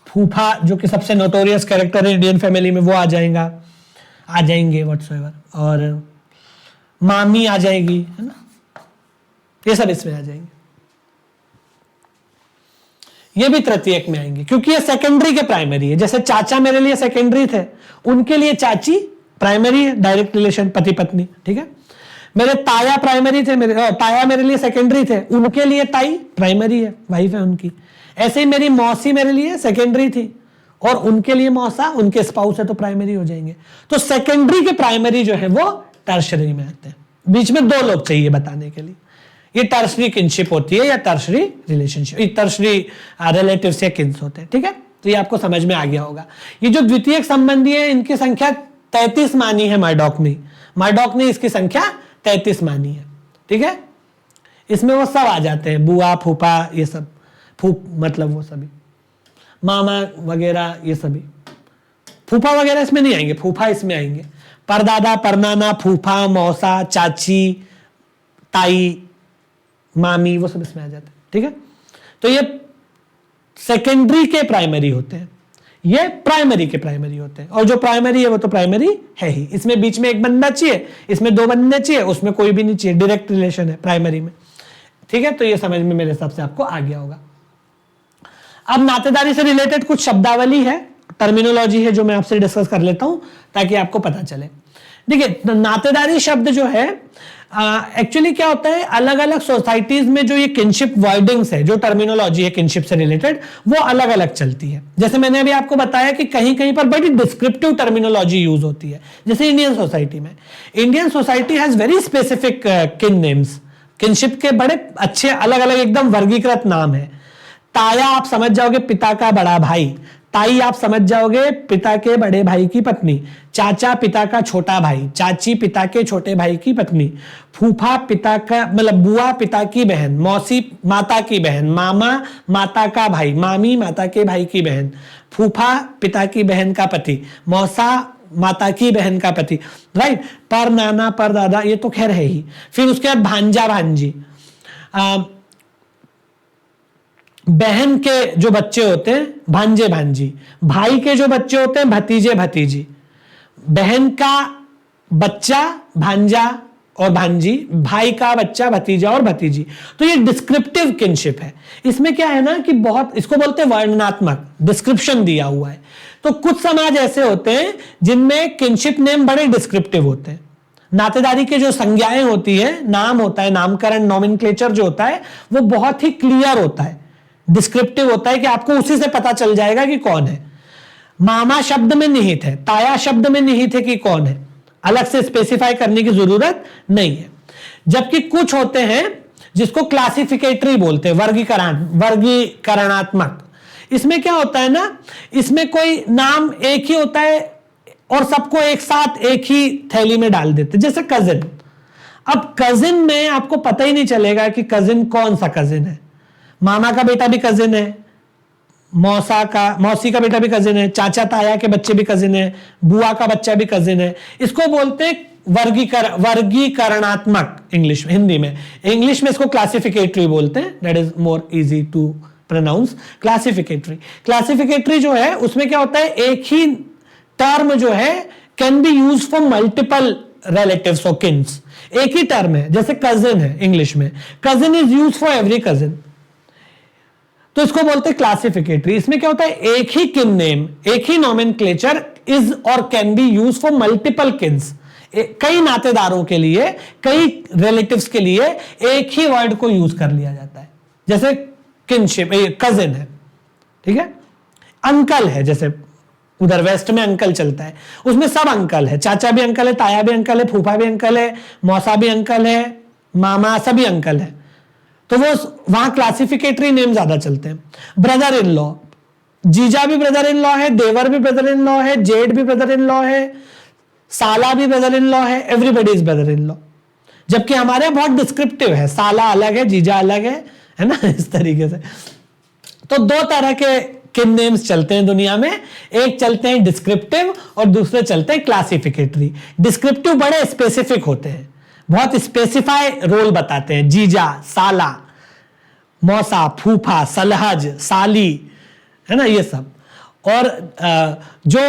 फूफा जो कि सबसे नोटोरियस कैरेक्टर है इंडियन फैमिली में, वो आ जाएंगे व्हाटसोएवर, और मामी आ जाएगी, है ना, ये सब इसमें आ जाएंगे। ये भी तृतीयक में आएंगे, क्योंकि ये सेकेंडरी के प्राइमरी है। जैसे चाचा मेरे लिए सेकेंडरी थे, उनके लिए चाची प्राइमरी है, डायरेक्ट रिलेशन पति पत्नी, ठीक है। मेरे ताया प्राइमरी थे, ताया मेरे लिए सेकेंडरी थे, उनके लिए ताई प्राइमरी है, वाइफ है उनकी। ऐसे ही मेरी मौसी मेरे लिए सेकेंडरी थी और उनके लिए मौसा, उनके स्पाउस है, तो प्राइमरी हो जाएंगे। तो सेकेंडरी के प्राइमरी जो है वो टर्शरी में आते हैं। बीच में दो लोग चाहिए बताने के लिए, ये टर्शरी किनशिप होती है या टर्शरी रिलेशनशिप, ये टर्शरी रिलेटिव्स या किन्स होते हैं, ठीक है। तो ये आपको समझ में आ गया होगा। ये जो द्वितीयक संबंधी है, इनकी संख्या 33 मानी है मार्डॉक ने इसकी संख्या 33 मानी है, ठीक है। इसमें वो सब आ जाते हैं, बुआ फूफा ये सब, फूफ मतलब वो सभी, मामा वगैरह ये सभी। फूफा वगैरह इसमें नहीं आएंगे, फूफा इसमें आएंगे। परदादा, परनाना, फूफा, मौसा, चाची, ताई, मामी, वो सब इसमें आ जाते हैं, ठीक है। तो ये सेकेंडरी के प्राइमरी होते हैं, ये प्राइमरी के प्राइमरी होते हैं, और जो प्राइमरी है वो तो प्राइमरी है ही। इसमें बीच में एक बनना चाहिए, इसमें 2 बनने चाहिए, उसमें कोई भी नहीं चाहिए, डायरेक्ट रिलेशन है प्राइमरी में, ठीक है। तो ये समझ में मेरे हिसाब से आपको आ गया होगा। अब नातेदारी से रिलेटेड कुछ शब्दावली है, टर्मिनोलॉजी है, जो मैं आपसे डिस्कस कर लेता हूं ताकि आपको पता चले। देखिए, नातेदारी शब्द जो है एक्चुअली क्या होता है, अलग अलग सोसाइटीज में जो ये किनशिप वर्डिंग्स है, जो टर्मिनोलॉजी है किनशिप से रिलेटेड, वो अलग अलग चलती है। जैसे मैंने अभी आपको बताया कि कहीं कहीं पर बड़ी डिस्क्रिप्टिव टर्मिनोलॉजी यूज होती है, जैसे इंडियन सोसाइटी में। Indian society has very specific किन नेम्स, किनशिप के बड़े अच्छे अलग अलग एकदम वर्गीकृत नाम है। ताया आप समझ जाओगे पिता का बड़ा भाई, ताई आप समझ जाओगे पिता के बड़े भाई की पत्नी, चाचा पिता का छोटा भाई, चाची पिता के छोटे भाई की पत्नी, फूफा पिता का मतलब बुआ पिता की बहन, मौसी माता की बहन, मामा माता का भाई, मामी माता के भाई की बहन, फूफा पिता की बहन का पति, मौसा माता की बहन का पति, राइट। पर नाना, पर दादा, ये तो खैर है ही। फिर उसके बाद भांजा भांजी, बहन के जो बच्चे होते हैं भांजे भांजी, भाई के जो बच्चे होते हैं भतीजे भतीजी, बहन का बच्चा भांजा और भांजी, भाई का बच्चा भतीजा और भतीजी। तो ये डिस्क्रिप्टिव किनशिप है। इसमें क्या है ना कि बहुत, इसको बोलते हैं वर्णनात्मक, डिस्क्रिप्शन दिया हुआ है। तो कुछ समाज ऐसे होते हैं जिनमें किनशिप नेम बड़े डिस्क्रिप्टिव होते हैं। नातेदारी के जो संज्ञाएं होती है, नाम होता है, नामकरण नॉमेनक्लेचर जो होता है, वो बहुत ही क्लियर होता है, डिस्क्रिप्टिव होता है कि आपको उसी से पता चल जाएगा कि कौन है। मामा शब्द में निहित है, ताया शब्द में निहित है कि कौन है, अलग से स्पेसिफाई करने की जरूरत नहीं है। जबकि कुछ होते हैं जिसको क्लासिफिकेटरी बोलते हैं, वर्गीकरणात्मक। इसमें क्या होता है ना, इसमें कोई नाम एक ही होता है और सबको एक साथ एक ही थैली में डाल देते, जैसे कजिन। अब कजिन में आपको पता ही नहीं चलेगा कि कजिन कौन सा कजिन है। मामा का बेटा भी कजिन है, मौसी का बेटा भी कजिन है, चाचा ताया के बच्चे भी कजिन है, बुआ का बच्चा भी कजिन है। इसको बोलते हैं वर्गीकरणात्मक, इंग्लिश में, हिंदी में। इंग्लिश में इसको क्लासिफिकेटरी बोलते हैं, that is more easy to pronounce, classificatory. Classificatory जो है उसमें क्या होता है, एक ही टर्म जो है can be use for multiple relatives और किन्स। एक ही टर्म है, जैसे कजिन है इंग्लिश में, cousin is use for every cousin, तो इसको बोलते हैं क्लासिफिकेटरी। इसमें क्या होता है, एक ही किन नेम, एक ही नॉमेनक्लेचर इज और can be use for multiple Keynes, कई नातेदारों के लिए, कई रिलेटिव्स के लिए एक ही वर्ड को यूज कर लिया जाता है। जैसे किनशिप, कजिन है, ठीक है। अंकल है, जैसे उधर वेस्ट में अंकल चलता है, उसमें सब अंकल है, चाचा भी अंकल है, ताया भी अंकल है, फूफा भी अंकल है, मौसा भी अंकल है, मामा, सभी अंकल है। तो वो वहां क्लासिफिकेटरी नेम ज्यादा चलते हैं। ब्रदर इन लॉ, जीजा भी ब्रदर इन लॉ है, देवर भी ब्रदर इन लॉ है, जेठ भी ब्रदर इन लॉ है, साला भी ब्रदर इन लॉ है, everybody is brother in law. जबकि हमारे बहुत डिस्क्रिप्टिव है, साला अलग है, जीजा अलग है ना, इस तरीके से। तो 2 तरह के किन नेम्स चलते हैं दुनिया में, एक चलते हैं डिस्क्रिप्टिव और दूसरे चलते हैं क्लासिफिकेटरी। डिस्क्रिप्टिव बड़े स्पेसिफिक होते हैं, बहुत स्पेसिफाई रोल बताते हैं, जीजा, साला, मौसा, फूफा, सलहज, साली, है ना, ये सब। और जो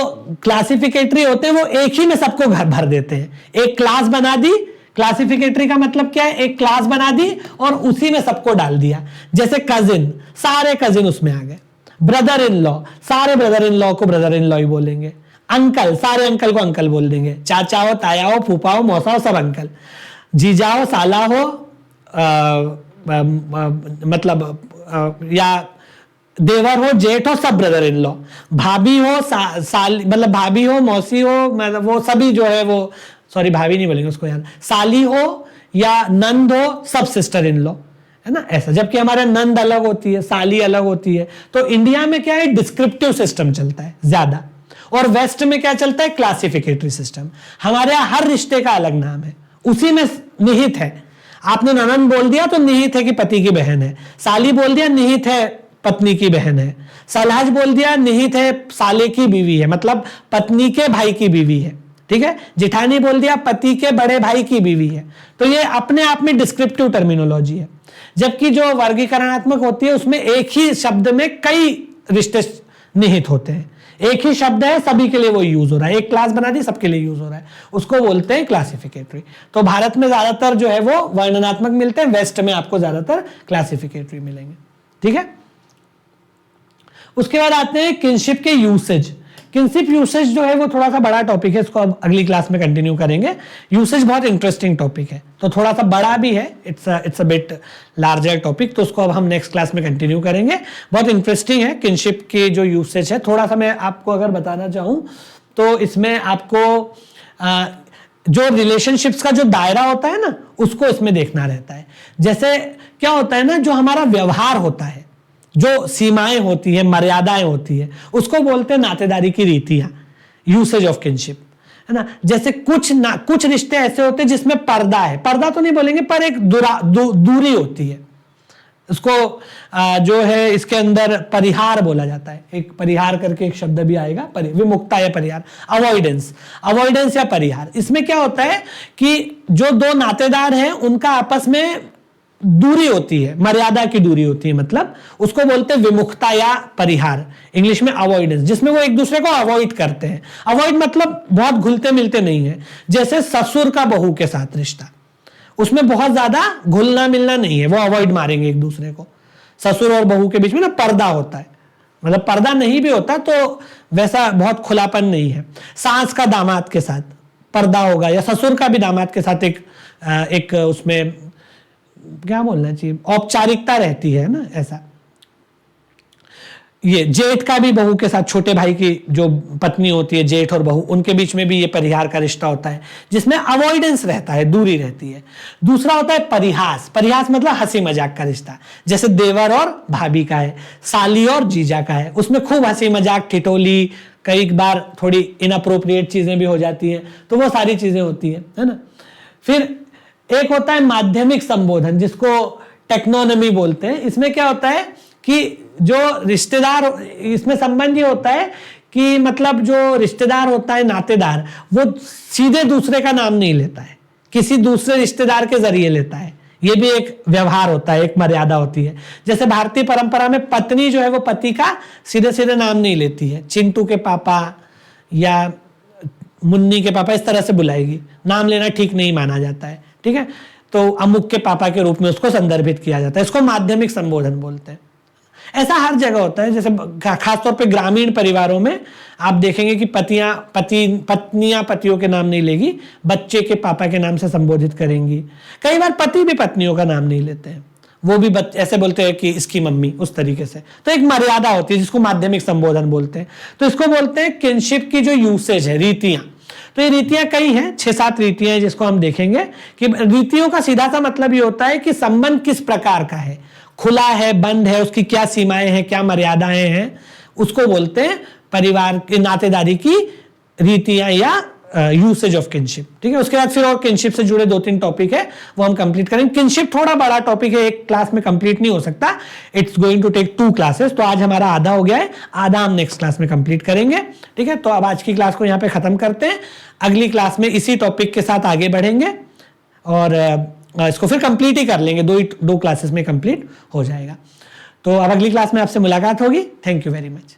क्लासिफिकेटरी होते हैं वो एक ही में सबको भर देते हैं, एक क्लास बना दी। क्लासिफिकेटरी का मतलब क्या है, एक क्लास बना दी और उसी में सबको डाल दिया। जैसे कजिन, सारे कजिन उसमें आ गए। ब्रदर इन लॉ, सारे ब्रदर इन लॉ को ब्रदर इन लॉ ही बोलेंगे। अंकल, सारे अंकल को अंकल बोल देंगे, चाचा हो, ताया हो, फूफा हो, मौसा हो, सब अंकल। जीजा हो, साला हो, मतलब या देवर हो, जेठ हो, सब ब्रदर इन लॉ। भाभी हो, मतलब भाभी हो, मौसी हो, मतलब वो सभी जो है वो, सॉरी भाभी नहीं बोलेंगे उसको यार, साली हो या नंद हो, सब सिस्टर इन लॉ, है ना, ऐसा। जबकि हमारे नंद अलग होती है, साली अलग होती है। तो इंडिया में क्या है, डिस्क्रिप्टिव सिस्टम चलता है ज्यादा, और वेस्ट में क्या चलता है, क्लासिफिकेटरी सिस्टम। हमारे यहां हर रिश्ते का अलग नाम है, उसी में निहित है। आपने ननद बोल दिया तो निहित है कि पति की बहन है, साली बोल दिया निहित है पत्नी की बहन है, सलहज बोल दिया निहित है साले की बीवी है, मतलब पत्नी के भाई की बीवी है, ठीक है। जिठानी बोल दिया पति के बड़े भाई की बीवी है। तो ये अपने आप में डिस्क्रिप्टिव टर्मिनोलॉजी है। जबकि जो वर्गीकरणात्मक होती है उसमें एक ही शब्द में कई रिश्ते निहित होते हैं। एक ही शब्द है, सभी के लिए वो यूज हो रहा है, एक क्लास बना दी सबके लिए यूज हो रहा है, उसको बोलते हैं क्लासिफिकेटरी। तो भारत में ज्यादातर जो है वो वर्णनात्मक मिलते हैं, वेस्ट में आपको ज्यादातर क्लासिफिकेटरी मिलेंगे, ठीक है। उसके बाद आते हैं किनशिप के यूसेज। किनशिप यूसेज जो है वो थोड़ा सा बड़ा टॉपिक है, इसको अब अगली क्लास में कंटिन्यू करेंगे। यूसेज बहुत इंटरेस्टिंग टॉपिक है, तो थोड़ा सा बड़ा भी है, it's a bit larger topic, तो उसको अब हम नेक्स्ट क्लास में कंटिन्यू करेंगे। बहुत इंटरेस्टिंग है किनशिप के जो यूसेज है। थोड़ा सा मैं आपको अगर बताना चाहूँ तो इसमें आपको जो रिलेशनशिप्स का जो दायरा होता है ना, उसको इसमें देखना रहता है। जैसे क्या होता है ना, जो हमारा व्यवहार होता है, जो सीमाएं होती है, मर्यादाएं होती है, उसको बोलते हैं नातेदारी की रीतियां, यूसेज ऑफ किनशिप, है ना। जैसे कुछ रिश्ते ऐसे होते हैं जिसमें पर्दा है, पर्दा तो नहीं बोलेंगे पर एक दूरी होती है, उसको जो है इसके अंदर परिहार बोला जाता है। एक परिहार करके एक शब्द भी आएगा, विमुक्ता या परिहार, अवॉइडेंस या परिहार। इसमें क्या होता है कि जो दो नातेदार हैं उनका आपस में दूरी होती है, मर्यादा की दूरी होती है, मतलब उसको बोलते हैं विमुक्ता या परिहार, इंग्लिश में अवॉइडेंस, जिसमें वो एक दूसरे को अवॉइड करते हैं। अवॉइड मतलब बहुत घुलते मिलते नहीं है। जैसे ससुर का बहू के साथ रिश्ता, उसमें बहुत ज्यादा घुलना मिलना नहीं है, वो अवॉइड मारेंगे एक दूसरे को। ससुर और बहू के बीच में ना पर्दा होता है, मतलब पर्दा नहीं भी होता तो वैसा बहुत खुलापन नहीं है। सास का दामाद के साथ पर्दा होगा, या ससुर का भी दामाद के साथ एक उसमें क्या बोलना चाहिए, औपचारिकता रहती है ना, ऐसा। ये जेठ का भी बहू के साथ, छोटे भाई की जो पत्नी होती है, जेठ और बहू, उनके बीच में भी ये परिहार का रिश्ता होता है, जिसमें अवॉइडेंस रहता है, दूरी रहती है। दूसरा होता है परिहास। परिहास मतलब हंसी मजाक का रिश्ता, जैसे देवर और भाभी का है, साली और जीजा का है, उसमें खूब हंसी मजाक, ठिठोली, कई बार थोड़ी इनअप्रोप्रिएट चीजें भी हो जाती हैं, तो वो सारी चीजें होती है ना। फिर एक होता है माध्यमिक संबोधन, जिसको टेक्नोनॉमी बोलते हैं। इसमें क्या होता है कि जो रिश्तेदार, इसमें संबंध ये होता है कि मतलब जो रिश्तेदार होता है, नातेदार, वो सीधे दूसरे का नाम नहीं लेता है, किसी दूसरे रिश्तेदार के जरिए लेता है। ये भी एक व्यवहार होता है, एक मर्यादा होती है। जैसे भारतीय परंपरा में पत्नी जो है वो पति का सीधे सीधे नाम नहीं लेती है, चिंटू के पापा या मुन्नी के पापा इस तरह से बुलाएगी, नाम लेना ठीक नहीं माना जाता है, ठीक है। तो अमुक के पापा के रूप में उसको संदर्भित किया जाता है, इसको माध्यमिक संबोधन बोलते हैं। ऐसा हर जगह होता है। जैसे खासतौर पे ग्रामीण परिवारों में आप देखेंगे कि पत्नियां पतियों के नाम नहीं लेगी, बच्चे के पापा के नाम से संबोधित करेंगी। कई बार पति भी पत्नियों का नाम नहीं लेते हैं, वो भी ऐसे बोलते हैं कि इसकी मम्मी, उस तरीके से। तो एक मर्यादा होती है जिसको माध्यमिक संबोधन बोलते हैं। तो इसको बोलते हैं किनशिप की जो यूसेज है, रीतियां। तो ये रीतियां कई हैं, 6-7 रीतियां हैं जिसको हम देखेंगे। कि रीतियों का सीधा सा मतलब ये होता है कि संबंध किस प्रकार का है, खुला है, बंद है, उसकी क्या सीमाएं हैं, क्या मर्यादाएं हैं, उसको बोलते हैं परिवार के नातेदारी की रीतियां या यूसेज ऑफ किनशिप, ठीक है। उसके बाद फिर और किनशिप से जुड़े 2-3 टॉपिक है, वो हम कंप्लीट करेंगे। किनशिप थोड़ा बड़ा टॉपिक है, एक क्लास में कंप्लीट नहीं हो सकता, it's going to take 2 classes. तो आज हमारा आधा हो गया है, आधा हम नेक्स्ट क्लास में कंप्लीट करेंगे, ठीक है। तो अब आज की क्लास को यहाँ पे खत्म करते हैं, अगली क्लास में इसी टॉपिक के साथ आगे बढ़ेंगे और इसको फिर कंप्लीट ही कर लेंगे, 2 क्लासेस में कंप्लीट हो जाएगा। तो अब अगली क्लास में आपसे मुलाकात होगी। Thank you very much.